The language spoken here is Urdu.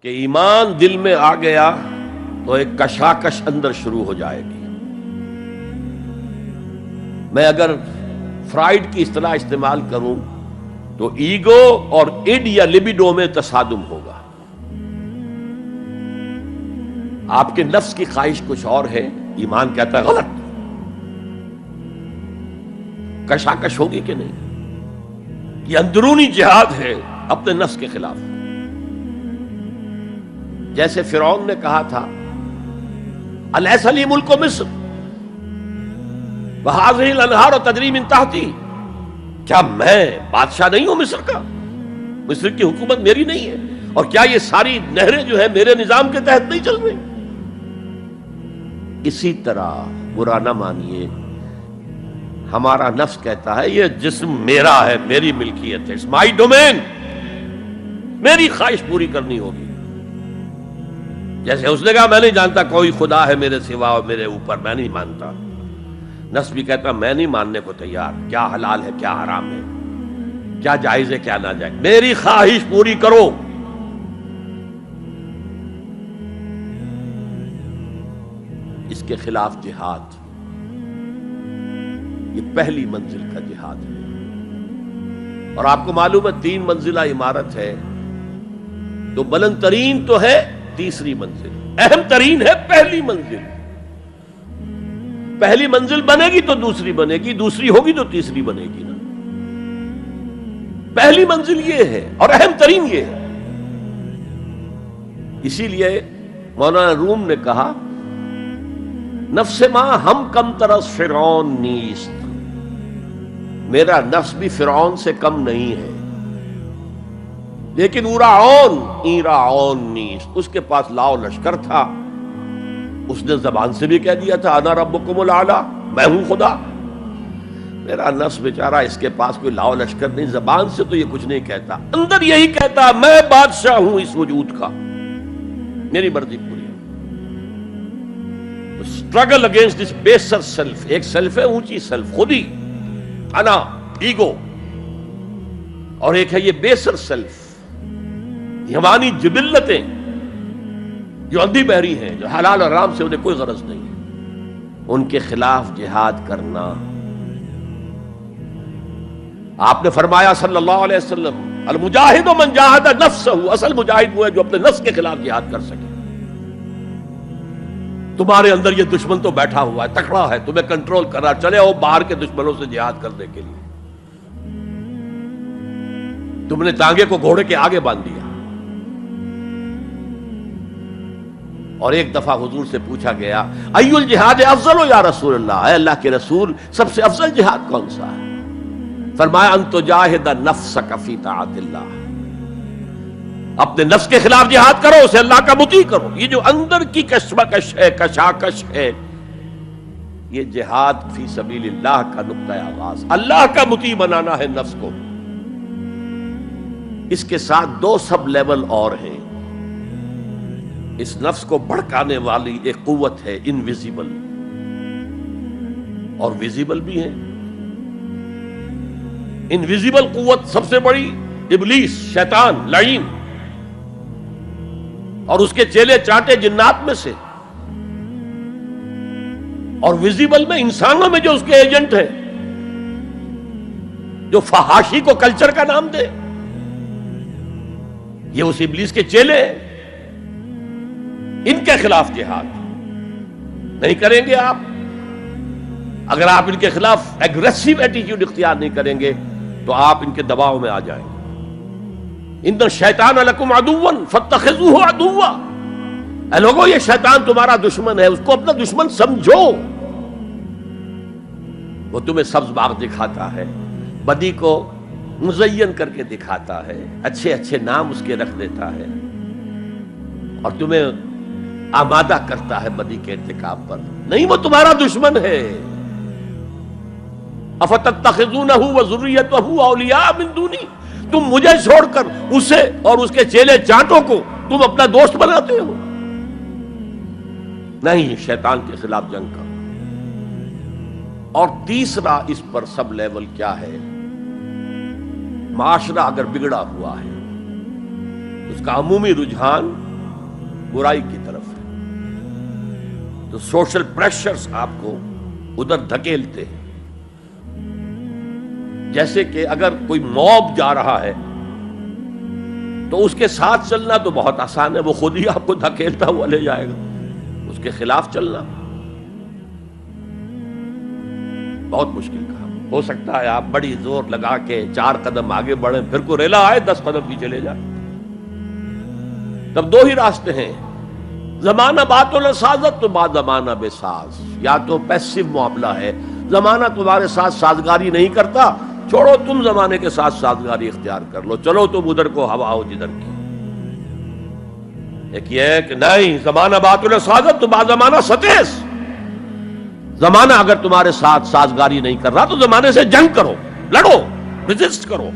کہ ایمان دل میں آ گیا تو ایک کشاکش اندر شروع ہو جائے گی. میں اگر فرائڈ کی اصطلاح استعمال کروں تو ایگو اور اڈ یا لبیڈو میں تصادم ہوگا. آپ کے نفس کی خواہش کچھ اور ہے، ایمان کہتا ہے غلط. کشاکش ہوگی کہ نہیں؟ یہ اندرونی جہاد ہے اپنے نفس کے خلاف. جیسے فرعون نے کہا تھا الیس لی ملک مصر وہذہ الانہار تجری من تحتی، کیا میں بادشاہ نہیں ہوں مصر کا؟ مصر کی حکومت میری نہیں ہے؟ اور کیا یہ ساری نہریں جو ہے میرے نظام کے تحت نہیں چل رہی؟ اسی طرح برا نہ مانیے، ہمارا نفس کہتا ہے یہ جسم میرا ہے، میری ملکیت ہے، اٹس مائی ڈومین، میری خواہش پوری کرنی ہوگی. جیسے اس نے کہا میں نہیں جانتا کوئی خدا ہے میرے سوا اور میرے اوپر، میں نہیں مانتا. نفس بھی کہتا میں نہیں ماننے کو تیار، کیا حلال ہے کیا حرام ہے، کیا جائز ہے کیا ناجائز، میری خواہش پوری کرو. اس کے خلاف جہاد، یہ پہلی منزل کا جہاد ہے. اور آپ کو معلوم ہے 3 منزلہ عمارت ہے، تو بلند ترین تو ہے تیسری منزل، اہم ترین ہے پہلی منزل. پہلی منزل بنے گی تو دوسری بنے گی، دوسری ہوگی تو تیسری بنے گی نا. پہلی منزل یہ ہے اور اہم ترین یہ ہے. اسی لیے مولانا روم نے کہا نفس ماں ہم کم ترس فرعون نیست، میرا نفس بھی فرعون سے کم نہیں ہے، لیکن ایراعون نیست، اس کے پاس لاؤ لشکر تھا. اس نے زبان سے بھی کہہ دیا تھا انا ربکم الاعلی، میں ہوں خدا. میرا نفس بیچارہ اس کے پاس کوئی لاؤ لشکر نہیں، زبان سے تو یہ کچھ نہیں کہتا، اندر یہی کہتا میں بادشاہ ہوں اس وجود کا، میری مرضی پوری ہے. اسٹرگل اگینسٹ دس بیسر سیلف، ایک سیلف ہے اونچی سیلف، خودی، انا، ایگو، اور ایک ہے یہ بیسر سیلف، حیوانی جبلتیں جو اندھی بہری ہیں، جو حلال اور حرام سے انہیں کوئی غرض نہیں ہے، ان کے خلاف جہاد کرنا. آپ نے فرمایا صلی اللہ علیہ وسلم المجاہد من جاہد نفسہ، اصل مجاہد وہ ہے جو اپنے نفس کے خلاف جہاد کر سکے. تمہارے اندر یہ دشمن تو بیٹھا ہوا ہے، تکڑا ہے، تمہیں کنٹرول کر رہا، چلے آؤ باہر کے دشمنوں سے جہاد کرنے کے لیے. تم نے ٹانگے کو گھوڑے کے آگے باندھ دیا. اور ایک دفعہ حضور سے پوچھا گیا ای الجہاد افضل یا رسول اللہ، اے اللہ کے رسول سب سے افضل جہاد کون سا ہے؟ فرمایا ان تجاہد نفسک فی طاعت اللہ، اپنے نفس کے خلاف جہاد کرو، اسے اللہ کا مطیع کرو. یہ جو اندر کی کشمکش ہے، کشاکش ہے، یہ جہاد فی سبیل اللہ کا نقطہ آغاز، اللہ کا مطیع بنانا ہے نفس کو. اس کے ساتھ 2 سب لیول اور ہیں. اس نفس کو بھڑکانے والی ایک قوت ہے انویزیبل، اور ویزیبل بھی ہے. انویزیبل قوت سب سے بڑی ابلیس، شیطان لعین، اور اس کے چیلے چانٹے جنات میں سے. اور ویزیبل میں انسانوں میں جو اس کے ایجنٹ ہیں، جو فحاشی کو کلچر کا نام دے، یہ اس ابلیس کے چیلے ہیں. ان کے خلاف جہاد نہیں کریں گے آپ. اگر آپ ان کے خلاف ایگریسو ایٹیٹیوڈ اختیار نہیں کریں گے تو آپ ان کے دباؤ میں آ جائیں گے. ان الشیطان لکم عدوا فاتخذوہ عدوا، اے لوگو یہ شیطان تمہارا دشمن ہے، اس کو اپنا دشمن سمجھو. وہ تمہیں سبز باغ دکھاتا ہے، بدی کو مزین کر کے دکھاتا ہے، اچھے اچھے نام اس کے رکھ دیتا ہے، اور تمہیں آمادہ کرتا ہے بدی کے ارتکاب پر. نہیں، وہ تمہارا دشمن ہے. افتتخذونہ وذریتہ اولیاء من دونی، تم مجھے چھوڑ کر اسے اور اس کے چیلے چانٹوں کو تم اپنا دوست بناتے ہو. نہیں، شیطان کے خلاف جنگ کرو. اور تیسرا اس پر سب لیول کیا ہے؟ معاشرہ اگر بگڑا ہوا ہے، اس کا عمومی رجحان برائی کی طرف ہے، تو سوشل پریشرز آپ کو ادھر دھکیلتے ہیں۔ جیسے کہ اگر کوئی موب جا رہا ہے تو اس کے ساتھ چلنا تو بہت آسان ہے، وہ خود ہی آپ کو دھکیلتا ہوا لے جائے گا۔ اس کے خلاف چلنا بہت مشکل کام۔ ہو سکتا ہے آپ بڑی زور لگا کے 4 قدم آگے بڑھیں، پھر کوئی ریلا آئے 10 قدم پیچھے لے جائے۔ تب 2 ہی راستے ہیں، زمانہ بات و سازت تو بعد زمانہ بے ساز۔ یا تو پیسو معاملہ ہے، زمانہ تمہارے ساتھ سازگاری نہیں کرتا، چھوڑو تم زمانے کے ساتھ سازگاری اختیار کر لو، چلو تم ادھر کو ہوا ہو جدھر کی۔ ایک یہ ہے کہ نہیں، زمانہ بات و سازت تو بعد زمانہ ستیس۔ زمانہ اگر تمہارے ساتھ سازگاری نہیں کر رہا تو زمانے سے جنگ کرو، لڑو، ریزسٹ کرو۔